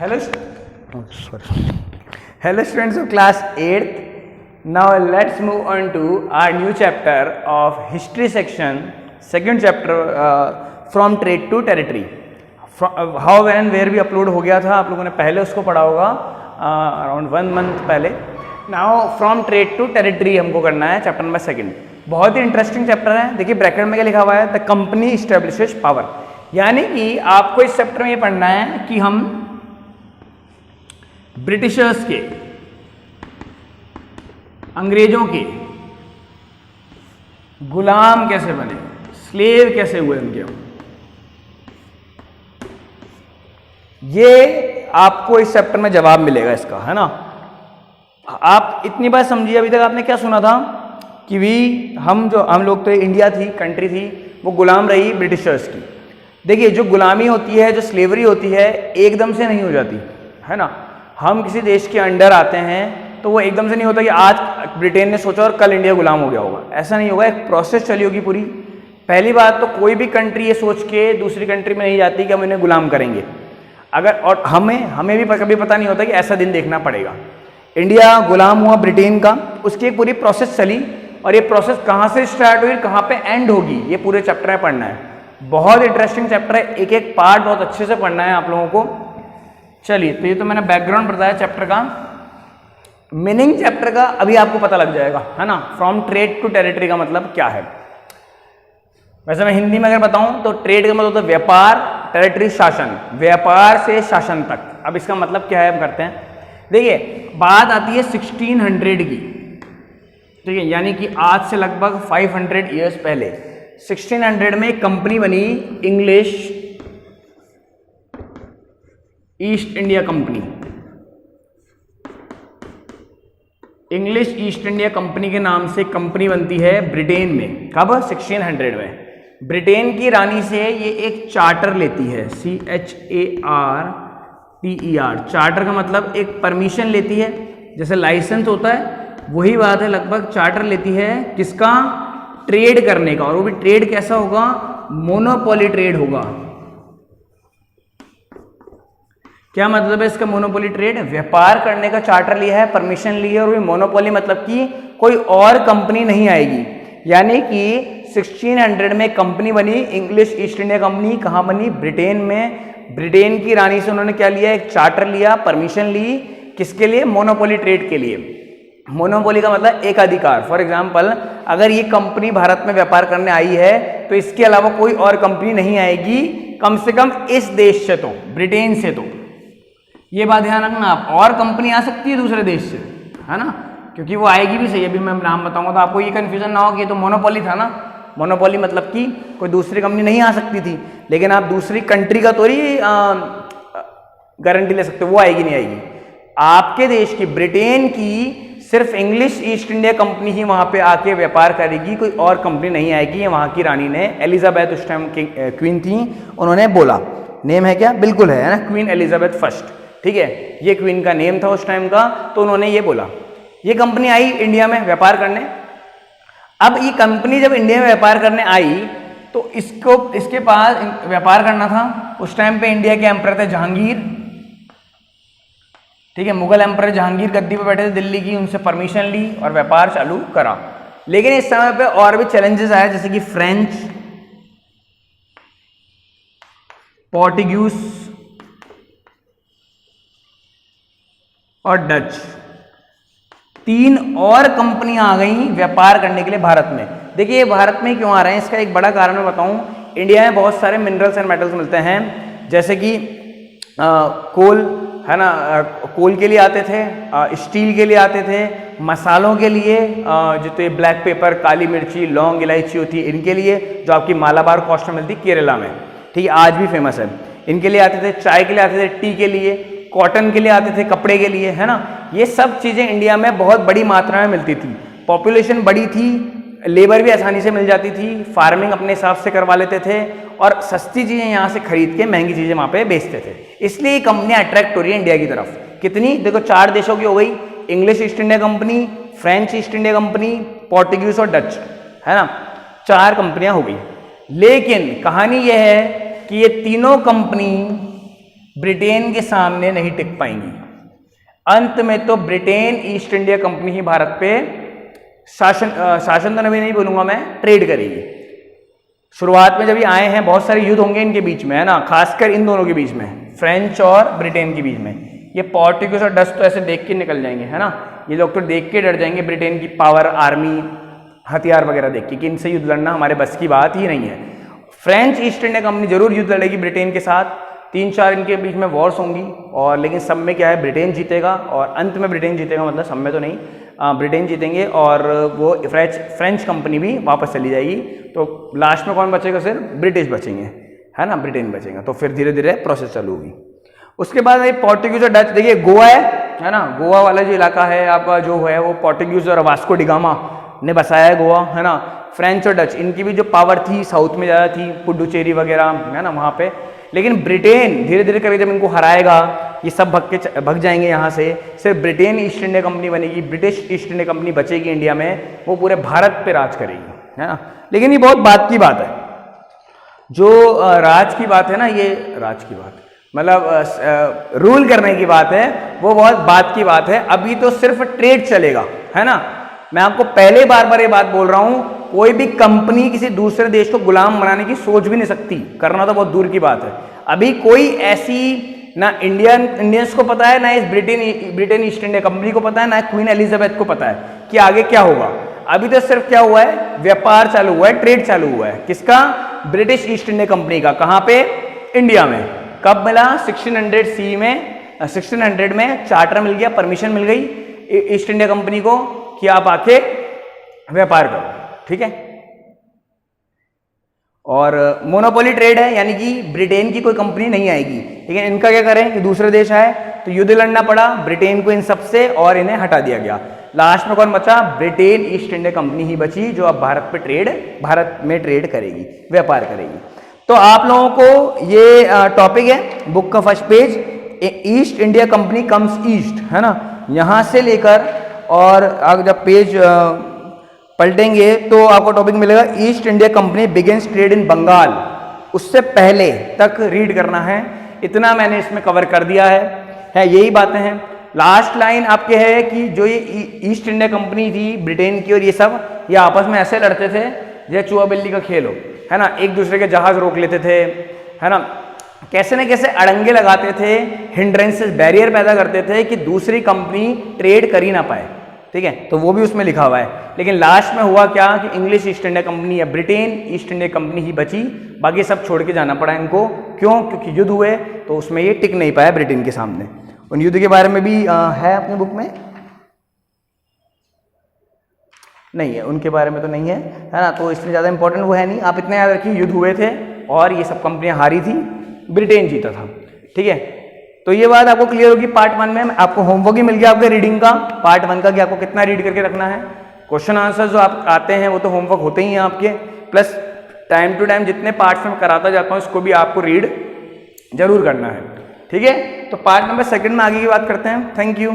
Hello, hello students of class 8th. Now let's move on to our new chapter of history section, second chapter from trade to territory. How, when and where भी upload हो गया था, आप लोगों ने पहले उसको पढ़ा होगा अराउंड 1 मंथ पहले. Now from trade to territory हमको करना है चैप्टर नंबर सेकंड. बहुत ही इंटरेस्टिंग चैप्टर है. देखिए ब्रैकेट में क्या लिखा हुआ है, द कंपनी इस्टेब्लिशेस पावर. यानी कि आपको इस चैप्टर में ये पढ़ना है कि हम ब्रिटिशर्स के, अंग्रेजों के गुलाम कैसे बने, स्लेव कैसे हुए उनके. ये आपको इस चैप्टर में जवाब मिलेगा इसका, है ना. आप इतनी बात समझिए, अभी तक आपने क्या सुना था कि हम लोग तो इंडिया थी, कंट्री थी, वो गुलाम रही ब्रिटिशर्स की. देखिए जो गुलामी होती है, जो स्लेवरी होती है, एकदम से नहीं हो जाती, है ना. हम किसी देश के अंडर आते हैं तो वो एकदम से नहीं होता कि आज ब्रिटेन ने सोचा और कल इंडिया गुलाम हो गया होगा. ऐसा नहीं होगा, एक प्रोसेस चली होगी पूरी. पहली बात तो कोई भी कंट्री ये सोच के दूसरी कंट्री में नहीं जाती कि हम इन्हें गुलाम करेंगे. और हमें भी कभी पता नहीं होता कि ऐसा दिन देखना पड़ेगा. इंडिया गुलाम हुआ ब्रिटेन का, उसकी एक पूरी प्रोसेस चली, और ये प्रोसेस कहाँ से स्टार्ट हुई, कहाँ पे एंड होगी, ये पूरे चैप्टर में पढ़ना है. बहुत इंटरेस्टिंग चैप्टर है, एक एक पार्ट बहुत अच्छे से पढ़ना है आप लोगों को. चलिए, तो ये तो मैंने बैकग्राउंड बताया चैप्टर का. मीनिंग चैप्टर का अभी आपको पता लग जाएगा, है ना. फ्रॉम ट्रेड टू टेरिटरी का मतलब क्या है. वैसे मैं हिंदी में अगर बताऊं तो ट्रेड का मतलब होता है व्यापार, टेरिटरी शासन, व्यापार से शासन तक. अब इसका मतलब क्या है हम करते हैं. देखिए बात आती है 1600 की, ठीक है, यानी कि आज से लगभग 500 ईयर्स पहले 1600 में एक कंपनी बनी, English east India company. English east India company के नाम से कंपनी बनती है ब्रिटेन में. कब? 1600 में. ब्रिटेन की रानी से ये एक चार्टर लेती है, CHARTER. चार्टर का मतलब एक परमिशन लेती है, जैसे लाइसेंस होता है, वही बात है. लगभग चार्टर लेती है किसका? ट्रेड करने का. और वो भी ट्रेड कैसा होगा? मोनोपोली ट्रेड होगा. क्या मतलब है इसका? मोनोपोली ट्रेड, व्यापार करने का चार्टर लिया है, परमिशन ली है, और भी मोनोपोली मतलब कि कोई और कंपनी नहीं आएगी. यानी कि 1600 में कंपनी बनी, इंग्लिश ईस्ट इंडिया कंपनी. कहाँ बनी? ब्रिटेन में. ब्रिटेन की रानी से उन्होंने क्या लिया? एक चार्टर लिया, परमिशन ली. किसके लिए? मोनोपोली ट्रेड के लिए. मोनोपोली का मतलब एक अधिकार. फॉर एग्जाम्पल, अगर ये कंपनी भारत में व्यापार करने आई है तो इसके अलावा कोई और कंपनी नहीं आएगी, कम से कम इस देश से, तो ब्रिटेन से. तो ये बात ध्यान रखना आप. और कंपनी आ सकती है दूसरे देश से, है ना, क्योंकि वो आएगी भी सही. अभी मैं नाम बताऊंगा तो आपको ये कंफ्यूजन ना हो कि ये तो मोनोपोली था ना. मोनोपोली मतलब कि कोई दूसरी कंपनी नहीं आ सकती थी, लेकिन आप दूसरी कंट्री का थोड़ी गारंटी ले सकते हो वो आएगी नहीं आएगी. आपके देश की, ब्रिटेन की, सिर्फ इंग्लिश ईस्ट इंडिया कंपनी ही वहां पे आके व्यापार करेगी, कोई और कंपनी नहीं आएगी. वहां की रानी ने, एलिजाबेथ उस टाइम की क्वीन थी, उन्होंने बोला. नेम है क्या? बिल्कुल है ना, क्वीन एलिजाबेथ फर्स्ट. ठीक है, ये क्वीन का नेम था उस टाइम का. तो उन्होंने ये बोला, ये कंपनी आई इंडिया में व्यापार करने. अब ये कंपनी जब इंडिया में व्यापार करने आई तो इसके पास व्यापार करना था. उस टाइम पे इंडिया के एम्परर थे जहांगीर. ठीक है, मुगल एम्परर जहांगीर गद्दी पे बैठे थे दिल्ली की. उनसे परमिशन ली और व्यापार चालू करा. लेकिन इस समय पे और भी चैलेंजेस आए, जैसे कि फ्रेंच, पोर्टुगीज और डच. 3 और कंपनियां आ गई व्यापार करने के लिए भारत में. देखिए भारत में क्यों आ रहे हैं, इसका एक बड़ा कारण मैं बताऊं. इंडिया में बहुत सारे मिनरल्स एंड मेटल्स मिलते हैं, जैसे कि कोल, है ना, कोल के लिए आते थे, स्टील के लिए आते थे, मसालों के लिए जो तो ब्लैक पेपर, काली मिर्ची, लौंग, इलायची होती है, इनके लिए, जो आपकी मालाबार कोस्ट में मिलती केरला में. ठीक है, आज भी फेमस है. इनके लिए आते थे. चाय के लिए आते थे, टी के लिए, कॉटन के लिए आते थे, कपड़े के लिए, है ना. ये सब चीज़ें इंडिया में बहुत बड़ी मात्रा में मिलती थी. पॉपुलेशन बड़ी थी, लेबर भी आसानी से मिल जाती थी, फार्मिंग अपने हिसाब से करवा लेते थे, और सस्ती चीज़ें यहाँ से खरीद के महंगी चीज़ें वहाँ पे बेचते थे. इसलिए ये कंपनियाँ अट्रैक्ट हो रही है इंडिया की तरफ. कितनी? देखो 4 देशों की हो गई, English east India company, French east India company, Portuguese और डच, है ना. 4 कंपनियाँ हो गई. लेकिन कहानी यह है कि ये तीनों कंपनी ब्रिटेन के सामने नहीं टिक पाएंगी। अंत में तो ब्रिटेन ईस्ट इंडिया कंपनी ही भारत पे शासन तो नहीं बोलूंगा मैं, ट्रेड करेगी। शुरुआत में जब ये आए हैं बहुत सारे युद्ध होंगे इनके बीच में, है ना, खासकर इन दोनों के बीच में, फ्रेंच और ब्रिटेन के बीच में। ये पोर्टुगीज और डच तो ऐसे देख के निकल जाएंगे, है ना, ये लोग तो देख के डर जाएंगे ब्रिटेन की पावर, आर्मी, हथियार वगैरह देख के कि इनसे युद्ध लड़ना हमारे बस की बात ही नहीं है। फ्रेंच ईस्ट इंडिया कंपनी जरूर युद्ध लड़ेगी ब्रिटेन के साथ, 3-4 इनके बीच में वॉर्स होंगी, और लेकिन सब में क्या है, ब्रिटेन जीतेगा, और अंत में ब्रिटेन जीतेगा, मतलब सब में तो नहीं, ब्रिटेन जीतेंगे, और वो फ्रेंच कंपनी भी वापस चली जाएगी। तो लास्ट में कौन बचेगा, सिर्फ ब्रिटिश बचेंगे, है ना, ब्रिटेन बचेगा। तो फिर धीरे धीरे प्रोसेस चालू होगी। उसके बाद ये पोर्टुगीज और डच, देखिए गोवा है ना, गोवा वाला जो इलाका है आपका जो है वो पोर्टुगीज और वास्को डिगामा ने बसाया है गोवा, है ना। फ्रेंच और डच इनकी भी जो पावर थी साउथ में ज़्यादा थी, पुडुचेरी वगैरह, है ना, वहाँ पे। लेकिन ब्रिटेन धीरे धीरे करके जब इनको हराएगा, ये सब भग जाएंगे यहाँ से, सिर्फ ब्रिटेन ईस्ट इंडिया कंपनी बनेगी, ब्रिटिश ईस्ट इंडिया कंपनी बचेगी इंडिया में, वो पूरे भारत पे राज करेगी, है ना। लेकिन ये बहुत बात की बात है, जो राज की बात है ना, ये राज की बात मतलब रूल करने की बात है, वो बहुत बात की बात है। अभी तो सिर्फ ट्रेड चलेगा, है ना। मैं आपको पहले बार ये बात बोल रहा हूं, कोई भी कंपनी किसी दूसरे देश को गुलाम बनाने की सोच भी नहीं सकती, करना तो बहुत दूर की बात है। अभी कोई ऐसी ना इंडियंस को पता है, ना इस ब्रिटेन ईस्ट इंडिया कंपनी को पता है, ना क्वीन एलिजाबेथ को पता है कि आगे क्या होगा। अभी तो सिर्फ क्या हुआ है, व्यापार चालू हुआ है, ट्रेड चालू हुआ है। किसका? ब्रिटिश ईस्ट इंडिया कंपनी का। कहां पे? इंडिया में। कब मिला? 1600 में, 1600 में चार्टर मिल गया, परमिशन मिल गई ईस्ट इंडिया कंपनी को कि आप आके व्यापार करो, ठीक है। और मोनोपोली ट्रेड है, यानी कि ब्रिटेन की कोई कंपनी नहीं आएगी। लेकिन इनका क्या करें कि दूसरे देश आए, तो युद्ध लड़ना पड़ा ब्रिटेन को इन सबसे, और इन्हें हटा दिया गया। लास्ट में कौन बचा? ब्रिटेन ईस्ट इंडिया कंपनी ही बची, जो अब भारत में ट्रेड करेगी, व्यापार करेगी। तो आप लोगों को ये टॉपिक है बुक का first page, east India company comes east, है ना। यहां से लेकर और आप जब पेज पलटेंगे तो आपको टॉपिक मिलेगा East India Company begins trade in Bengal. उससे पहले तक रीड करना है, इतना मैंने इसमें कवर कर दिया है यही बातें हैं। लास्ट लाइन आपके है कि जो ये ईस्ट इंडिया कंपनी थी ब्रिटेन की, और ये सब ये आपस में ऐसे लड़ते थे जैसे चूहा बिल्ली का खेल हो, है ना। एक दूसरे के जहाज रोक लेते थे, है ना, कैसे न कैसे अड़ंगे लगाते थे, हिंड्रेंसेस, बैरियर पैदा करते थे कि दूसरी कंपनी ट्रेड कर ही ना पाए, ठीक है। तो वो भी उसमें लिखा हुआ है। लेकिन लास्ट में हुआ क्या कि इंग्लिश ईस्ट इंडिया कंपनी या ब्रिटेन ईस्ट इंडिया कंपनी ही बची, बाकी सब छोड़ के जाना पड़ा इनको। क्यों? क्योंकि युद्ध हुए तो उसमें ये टिक नहीं पाया ब्रिटेन के सामने। उन युद्ध के बारे में भी है अपनी बुक में, नहीं है, उनके बारे में तो नहीं है, है ना। तो इसलिए ज़्यादा इंपॉर्टेंट वो है नहीं। आप इतना याद रखिए युद्ध हुए थे और ये सब कंपनियां हारी थी, ब्रिटेन जीता था, ठीक है। तो ये बात आपको क्लियर होगी। पार्ट 1 में आपको होमवर्क ही मिल गया आपके रीडिंग का, पार्ट 1 का कि आपको कितना रीड करके रखना है। क्वेश्चन आंसर जो आप आते हैं वो तो होमवर्क होते ही हैं आपके, प्लस टाइम टू टाइम जितने पार्ट्स में कराता जाता हूँ इसको भी आपको रीड जरूर करना है, ठीक है। तो पार्ट नंबर 2 में आगे की बात करते हैं। Thank you.